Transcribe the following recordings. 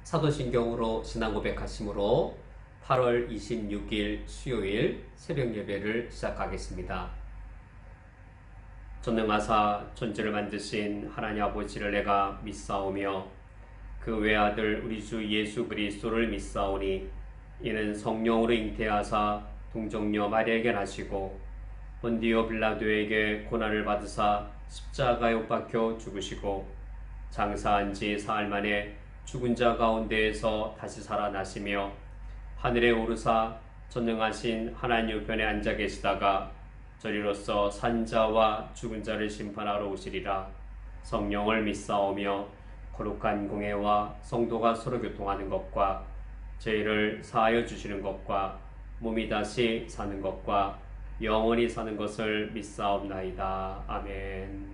사도신경으로 신앙 고백하심으로 8월 26일 수요일 새벽 예배를 시작하겠습니다. 전능하사 천지를 만드신 하나님 아버지를 내가 믿사오며 그 외아들 우리 주 예수 그리스도를 믿사오니 이는 성령으로 잉태하사 동정녀 마리아에게 나시고 본디오 빌라도에게 고난을 받으사 십자가에 못 박혀 죽으시고 장사한 지 사흘 만에 죽은 자 가운데에서 다시 살아나시며 하늘에 오르사 전능하신 하나님 우편에 앉아 계시다가 저리로서 산자와 죽은 자를 심판하러 오시리라. 성령을 믿사오며 거룩한 공회와 성도가 서로 교통하는 것과 죄를 사하여 주시는 것과 몸이 다시 사는 것과 영원히 사는 것을 믿사옵나이다. 아멘.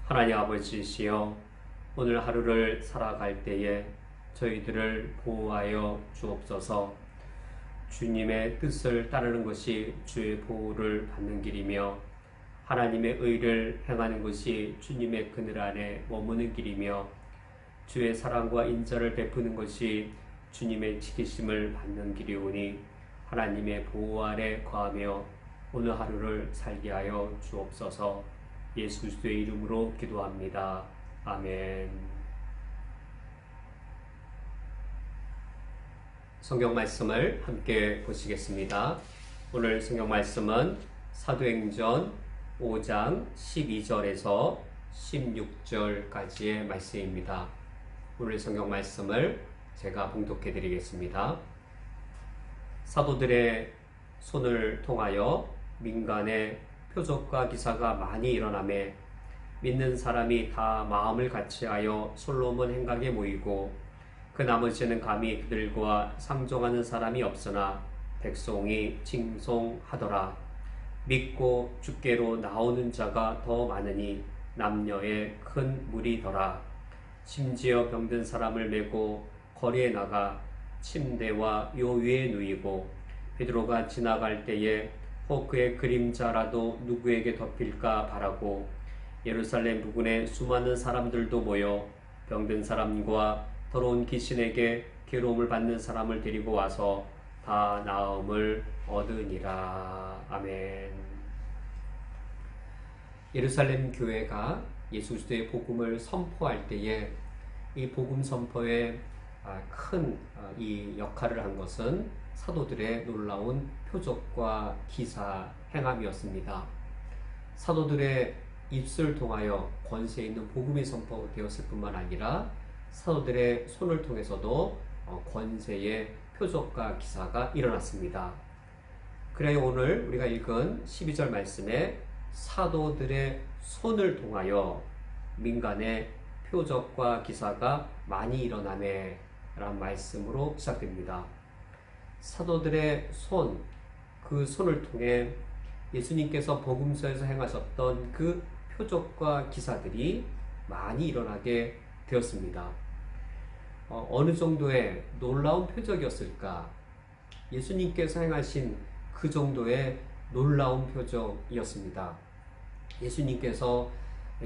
하나님 아버지시여, 오늘 하루를 살아갈 때에 저희들을 보호하여 주옵소서. 주님의 뜻을 따르는 것이 주의 보호를 받는 길이며 하나님의 의를 행하는 것이 주님의 그늘 안에 머무는 길이며 주의 사랑과 인자를 베푸는 것이 주님의 지키심을 받는 길이오니 하나님의 보호 아래 거하며 오늘 하루를 살게 하여 주옵소서. 예수 그리스도의 이름으로 기도합니다. 아멘. 성경 말씀을 함께 보시겠습니다. 오늘 성경 말씀은 사도행전 5장 12절에서 16절까지의 말씀입니다. 오늘 성경 말씀을 제가 봉독해 드리겠습니다. 사도들의 손을 통하여 민간의 표적과 기사가 많이 일어나매 믿는 사람이 다 마음을 같이하여 솔로몬 행각에 모이고 그 나머지는 감히 그들과 상종하는 사람이 없으나 백성이 칭송하더라. 믿고 주께로 나오는 자가 더 많으니 남녀의 큰 무리더라. 심지어 병든 사람을 메고 거리에 나가 침대와 요 위에 누이고 베드로가 지나갈 때에 혹 그의 그림자라도 누구에게 덮일까 바라고 예루살렘 부근에 수많은 사람들도 모여 병든 사람과 더러운 귀신에게 괴로움을 받는 사람을 데리고 와서 다 나음을 얻으니라. 아멘. 예루살렘 교회가 예수 그리스도의 복음을 선포할 때에 이 복음 선포에 큰 이 역할을 한 것은 사도들의 놀라운 표적과 기사 행함이었습니다. 사도들의 입술을 통하여 권세 있는 복음이 선포되었을 뿐만 아니라 사도들의 손을 통해서도 권세의 표적과 기사가 일어났습니다. 그래야 오늘 우리가 읽은 12절 말씀에 사도들의 손을 통하여 민간의 표적과 기사가 많이 일어나네 라는 말씀으로 시작됩니다. 사도들의 손, 그 손을 통해 예수님께서 복음서에서 행하셨던 그 표적과 기사들이 많이 일어나게 되었습니다. 어느 정도의 놀라운 표적이었을까? 예수님께서 행하신 그 정도의 놀라운 표적이었습니다. 예수님께서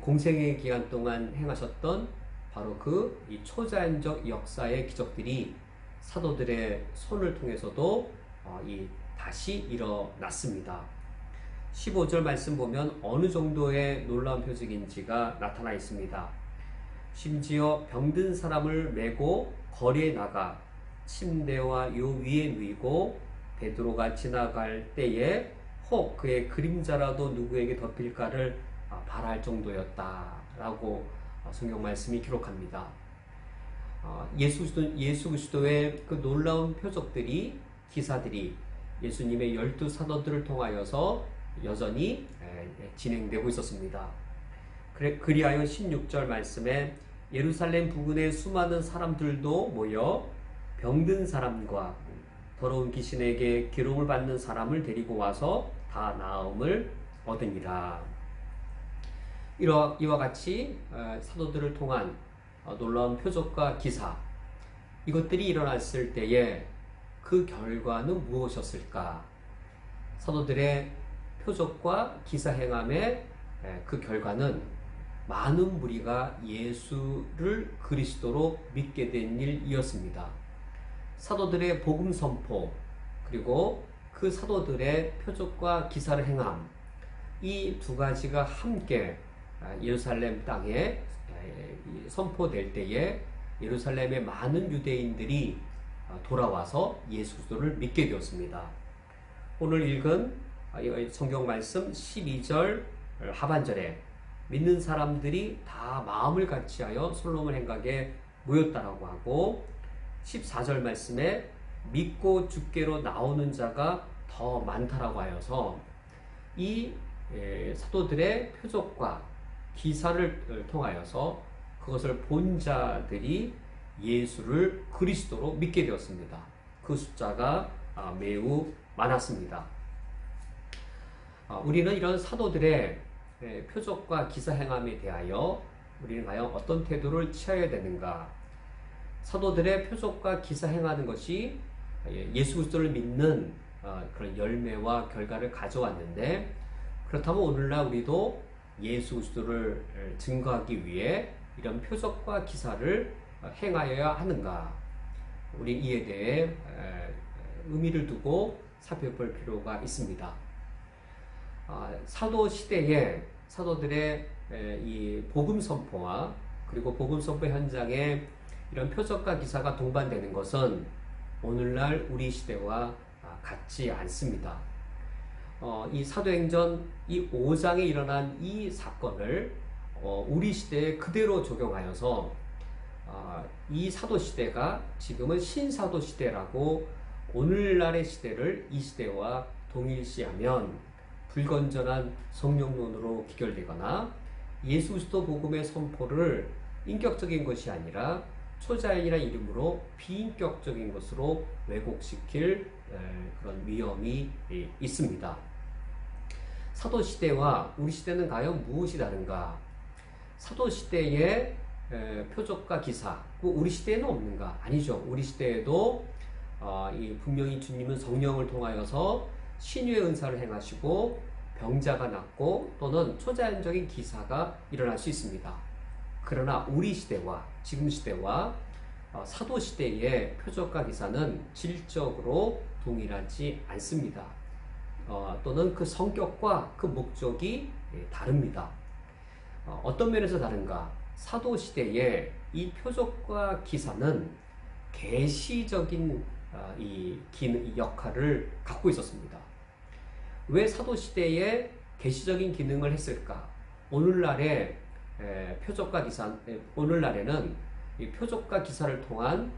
공생의 기간 동안 행하셨던 바로 그 이 초자연적 역사의 기적들이 사도들의 손을 통해서도 다시 일어났습니다. 15절 말씀 보면 어느 정도의 놀라운 표적인지가 나타나 있습니다. 심지어 병든 사람을 메고 거리에 나가 침대와 요 위에 누이고 베드로가 지나갈 때에 혹 그의 그림자라도 누구에게 덮일까를 바랄 정도였다라고 성경 말씀이 기록합니다. 예수 그리스도의 그 놀라운 표적들이, 기사들이 예수님의 12 사도들을 통하여서 여전히 진행되고 있었습니다. 그리하여 16절 말씀에 예루살렘 부근에 수많은 사람들도 모여 병든 사람과 더러운 귀신에게 기름을 받는 사람을 데리고 와서 다 나음을 얻으니라. 이와 같이 사도들을 통한 놀라운 표적과 기사, 이것들이 일어났을 때에 그 결과는 무엇이었을까? 사도들의 표적과 기사 행함의 그 결과는 많은 무리가 예수를 그리스도로 믿게 된 일이었습니다. 사도들의 복음 선포, 그리고 그 사도들의 표적과 기사를 행함, 이 두 가지가 함께 예루살렘 땅에 선포될 때에 예루살렘의 많은 유대인들이 돌아와서 예수 그리스도를 믿게 되었습니다. 오늘 읽은 성경 말씀 12절 하반절에 믿는 사람들이 다 마음을 같이하여 솔로몬 행각에 모였다라고 하고, 14절 말씀에 믿고 주께로 나오는 자가 더 많다라고 하여서 이 사도들의 표적과 기사를 통하여서 그것을 본 자들이 예수를 그리스도로 믿게 되었습니다. 그 숫자가 매우 많았습니다. 우리는 이런 사도들의 표적과 기사 행함에 대하여 우리는 과연 어떤 태도를 취해야 되는가? 사도들의 표적과 기사 행하는 것이 예수 그리스도를 믿는 그런 열매와 결과를 가져왔는데, 그렇다면 오늘날 우리도 예수 그리스도를 증거하기 위해 이런 표적과 기사를 행하여야 하는가? 우리 이에 대해 의미를 두고 살펴볼 필요가 있습니다. 사도 시대에 사도들의 이 복음 선포와 그리고 복음 선포 현장에 이런 표적과 기사가 동반되는 것은 오늘날 우리 시대와 같지 않습니다. 이 사도행전 이 5장에 일어난 이 사건을 우리 시대에 그대로 적용하여서 이 사도 시대가 지금은 신사도 시대라고 오늘날의 시대를 이 시대와 동일시하면 불건전한 성령론으로 기결되거나 예수 그리스도 복음의 선포를 인격적인 것이 아니라 초자연이라는 이름으로 비인격적인 것으로 왜곡시킬 그런 위험이 있습니다. 사도시대와 우리 시대는 과연 무엇이 다른가? 사도시대의 표적과 기사, 우리 시대에는 없는가? 아니죠. 우리 시대에도 분명히 주님은 성령을 통하여서 신유의 은사를 행하시고 병자가 낫고 또는 초자연적인 기사가 일어날 수 있습니다. 그러나 우리 시대와 지금 시대와 사도 시대의 표적과 기사는 질적으로 동일하지 않습니다. 또는 그 성격과 그 목적이 다릅니다. 어떤 면에서 다른가? 사도 시대의 이 표적과 기사는 계시적인 이 역할을 갖고 있었습니다. 왜 사도 시대에 계시적인 기능을 했을까? 오늘날의 표적과 기사, 오늘날에는 이 표적과 기사를 통한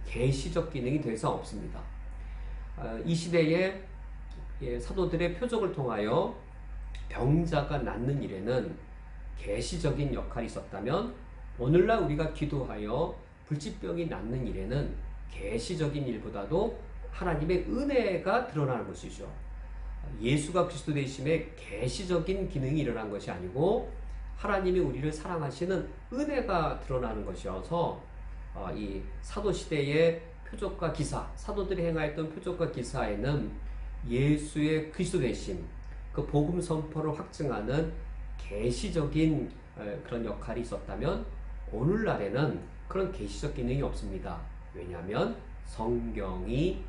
계시적 기능이 더 이상 없습니다. 이 시대에 사도들의 표적을 통하여 병자가 낫는 일에는 계시적인 역할이 있었다면, 오늘날 우리가 기도하여 불치병이 낫는 일에는 계시적인 일보다도 하나님의 은혜가 드러나는 것이죠. 예수가 그리스도 되심에 계시적인 기능이 일어난 것이 아니고 하나님이 우리를 사랑하시는 은혜가 드러나는 것이어서 이 사도시대의 표적과 기사, 사도들이 행하였던 표적과 기사에는 예수의 그리스도 되심, 그 복음 선포를 확증하는 계시적인 그런 역할이 있었다면, 오늘날에는 그런 계시적 기능이 없습니다. 왜냐하면 성경이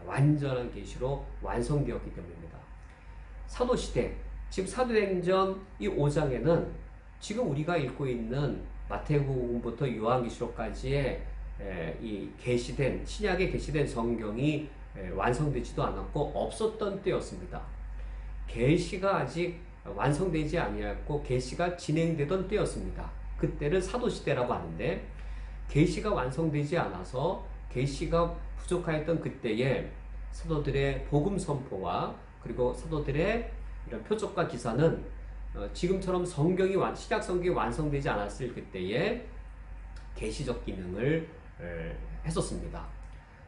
완전한 계시로 완성되었기 때문입니다. 사도시대, 지금 사도행전 이 5장에는 지금 우리가 읽고 있는 마태복음부터 요한계시록까지의 이 계시된 신약에 계시된 성경이 완성되지도 않았고 없었던 때였습니다. 계시가 아직 완성되지 아니했고 계시가 진행되던 때였습니다. 그때를 사도시대라고 하는데, 계시가 완성되지 않아서 계시가 부족하였던 그때에 사도들의 복음 선포와 그리고 사도들의 이런 표적과 기사는 지금처럼 신약 성경이 완성되지 않았을 그때에 계시적 기능을 했었습니다.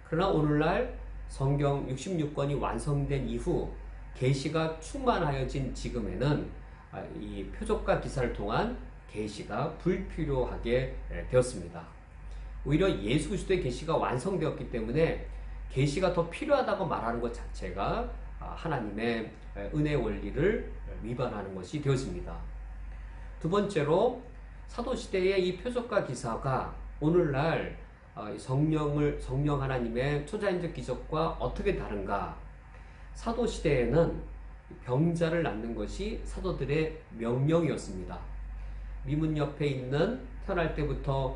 그러나 오늘날 성경 66권이 완성된 이후 계시가 충만하여진 지금에는 이 표적과 기사를 통한 계시가 불필요하게 되었습니다. 오히려 예수 그리스도의 계시가 완성되었기 때문에 계시가 더 필요하다고 말하는 것 자체가 하나님의 은혜 원리를 위반하는 것이 되어집니다. 두 번째로 사도시대의 이 표적과 기사가 오늘날 성령 하나님의 초자연적 기적과 어떻게 다른가? 사도시대에는 병자를 낫는 것이 사도들의 명령이었습니다. 미문 옆에 있는 태어날 때부터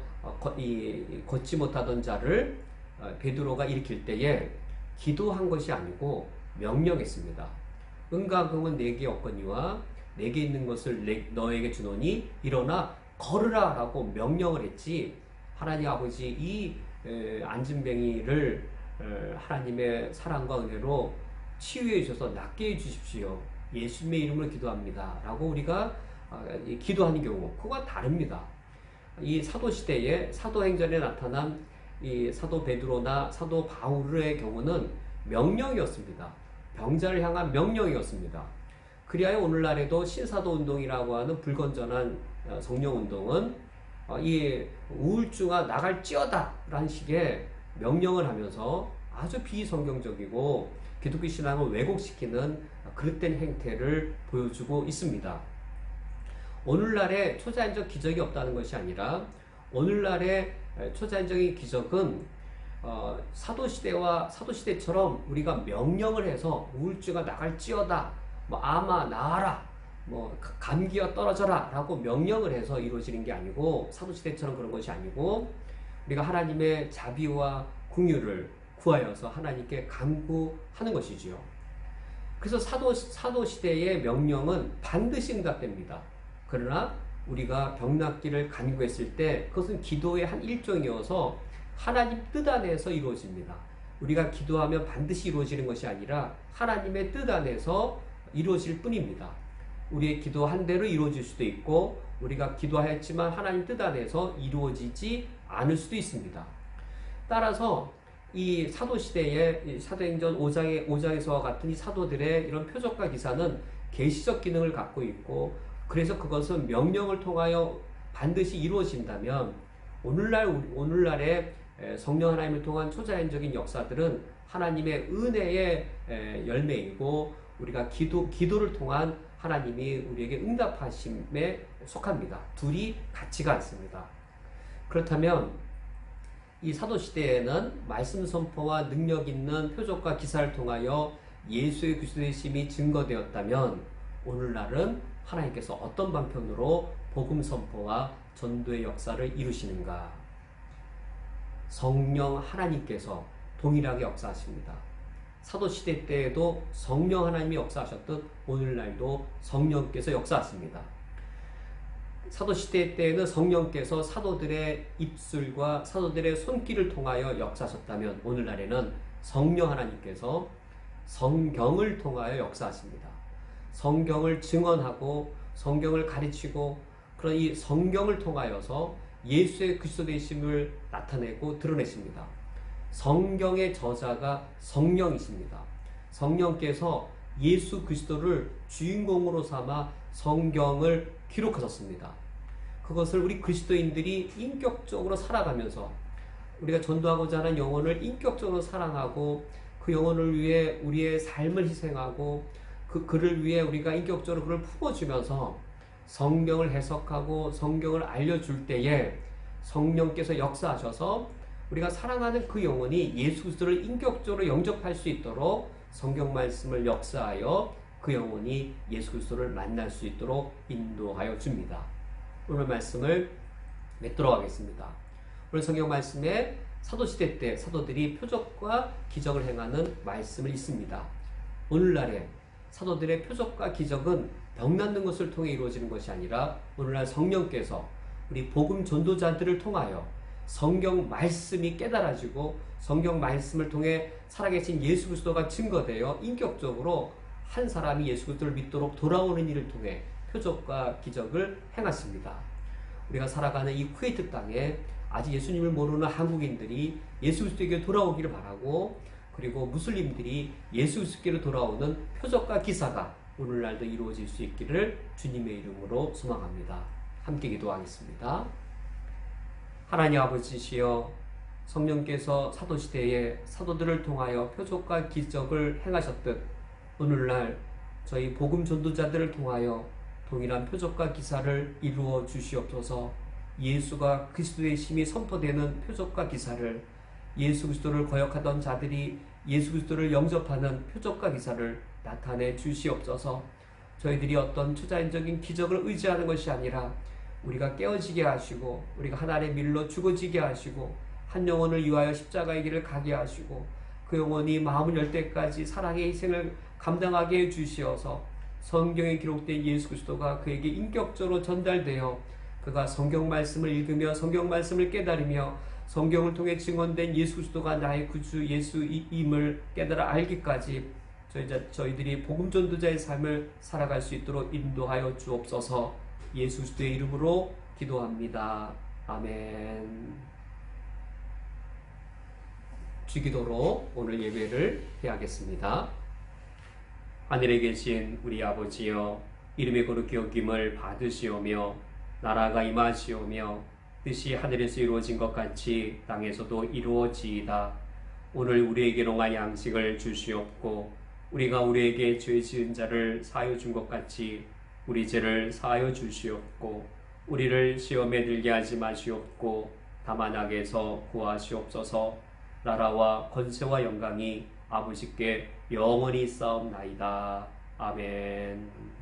걷지 못하던 자를 베드로가 일으킬 때에 기도한 것이 아니고 명령했습니다. 은과 금은 내게 없거니와 내게 있는 것을 너에게 주노니 일어나 걸으라 라고 명령을 했지, 하나님 아버지 이 안진뱅이를 하나님의 사랑과 은혜로 치유해 주셔서 낫게 해 주십시오. 예수님의 이름으로 기도합니다 라고 우리가 기도하는 경우, 그거와 다릅니다. 이 사도시대에 사도행전에 나타난 이 사도 베드로나 사도 바울의 경우는 명령이었습니다. 병자를 향한 명령이었습니다. 그리하여 오늘날에도 신사도운동이라고 하는 불건전한 성령운동은 이 우울증아 나갈지어다 라는 식의 명령을 하면서 아주 비성경적이고 기독교 신앙을 왜곡시키는 그릇된 행태를 보여주고 있습니다. 오늘날의 초자연적 기적이 없다는 것이 아니라 오늘날의 초자연적인 기적은 사도시대처럼 우리가 명령을 해서 우울증아 나갈지어다, 아마 나아라, 감기가 떨어져라 라고 명령을 해서 이루어지는 게 아니고, 사도시대처럼 그런 것이 아니고 우리가 하나님의 자비와 긍휼을 구하여서 하나님께 간구하는 것이지요. 그래서 사도시대의 명령은 반드시 응답됩니다. 그러나 우리가 병낫기를 간구했을 때 그것은 기도의 한 일종이어서 하나님 뜻 안에서 이루어집니다. 우리가 기도하면 반드시 이루어지는 것이 아니라 하나님의 뜻 안에서 이루어질 뿐입니다. 우리의 기도한 대로 이루어질 수도 있고 우리가 기도하였지만 하나님 뜻 안에서 이루어지지 않을 수도 있습니다. 따라서 이 사도시대의 사도행전 5장에서와 같은 이 사도들의 이런 표적과 기사는 계시적 기능을 갖고 있고, 그래서 그것은 명령을 통하여 반드시 이루어진다면 오늘날의 성령 하나님을 통한 초자연적인 역사들은 하나님의 은혜의 열매이고 우리가 기도를 통한 하나님이 우리에게 응답하심에 속합니다. 둘이 같지가 않습니다. 그렇다면 이 사도시대에는 말씀 선포와 능력 있는 표적과 기사를 통하여 예수의 그리스도이심이 증거되었다면 오늘날은 하나님께서 어떤 방편으로 복음 선포와 전도의 역사를 이루시는가? 성령 하나님께서 동일하게 역사하십니다. 사도시대 때에도 성령 하나님이 역사하셨듯 오늘날도 성령께서 역사하십니다. 사도시대 때에는 성령께서 사도들의 입술과 사도들의 손길을 통하여 역사하셨다면 오늘날에는 성령 하나님께서 성경을 통하여 역사하십니다. 성경을 증언하고 성경을 가르치고 그런 이 성경을 통하여서 예수의 그리스도 되심을 나타내고 드러내십니다. 성경의 저자가 성령이십니다. 성령께서 예수 그리스도를 주인공으로 삼아 성경을 기록하셨습니다. 그것을 우리 그리스도인들이 인격적으로 살아가면서 우리가 전도하고자 하는 영혼을 인격적으로 사랑하고 그 영혼을 위해 우리의 삶을 희생하고 그를 위해 우리가 인격적으로 그를 품어주면서 성경을 해석하고 성경을 알려줄 때에 성령께서 역사하셔서 우리가 사랑하는 그 영혼이 예수 그리스도를 인격적으로 영접할 수 있도록 성경 말씀을 역사하여 그 영혼이 예수 그리스도를 만날 수 있도록 인도하여 줍니다. 오늘 말씀을 맺도록 하겠습니다. 오늘 성경 말씀에 사도시대 때 사도들이 표적과 기적을 행하는 말씀을 있습니다. 오늘날에 사도들의 표적과 기적은 병 낫는 것을 통해 이루어지는 것이 아니라 오늘날 성령께서 우리 복음 전도자들을 통하여 성경 말씀이 깨달아지고 성경 말씀을 통해 살아계신 예수 그리스도가 증거되어 인격적으로 한 사람이 예수 그리스도를 믿도록 돌아오는 일을 통해 표적과 기적을 행하십니다. 우리가 살아가는 이 쿠웨이트 땅에 아직 예수님을 모르는 한국인들이 예수 그리스도에게 돌아오기를 바라고, 그리고 무슬림들이 예수 그리스도께로 돌아오는 표적과 기사가 오늘날도 이루어질 수 있기를 주님의 이름으로 소망합니다. 함께 기도하겠습니다. 하나님 아버지시여, 성령께서 사도시대에 사도들을 통하여 표적과 기적을 행하셨듯 오늘날 저희 복음 전도자들을 통하여 동일한 표적과 기사를 이루어 주시옵소서. 예수가 그리스도의 심이 선포되는 표적과 기사를, 예수 그리스도를 거역하던 자들이 예수 그리스도를 영접하는 표적과 기사를 나타내 주시옵소서. 저희들이 어떤 초자연적인 기적을 의지하는 것이 아니라 우리가 깨어지게 하시고, 우리가 하나님의 밀로 죽어지게 하시고, 한 영혼을 위하여 십자가의 길을 가게 하시고, 그 영혼이 마음을 열 때까지 사랑의 희생을 감당하게 해 주시어서 성경에 기록된 예수 그리스도가 그에게 인격적으로 전달되어 그가 성경 말씀을 읽으며 성경 말씀을 깨달으며 성경을 통해 증언된 예수 그리스도가 나의 구주 예수임을 깨달아 알기까지 저희들이 복음 전도자의 삶을 살아갈 수 있도록 인도하여 주옵소서. 예수 그리스도의 이름으로 기도합니다. 아멘. 주기도로 오늘 예배를 해야겠습니다. 하늘에 계신 우리 아버지여, 이름의 거룩히 여김을 받으시오며 나라가 임하시오며 뜻이 하늘에서 이루어진 것 같이 땅에서도 이루어지이다. 오늘 우리에게 농한 양식을 주시옵고 우리가 우리에게 죄 지은 자를 사하여 준 것 같이 우리 죄를 사하여 주시옵고 우리를 시험에 들게 하지 마시옵고 다만 악에서 구하시옵소서. 나라와 권세와 영광이 아버지께 영원히 싸움나이다. 아멘.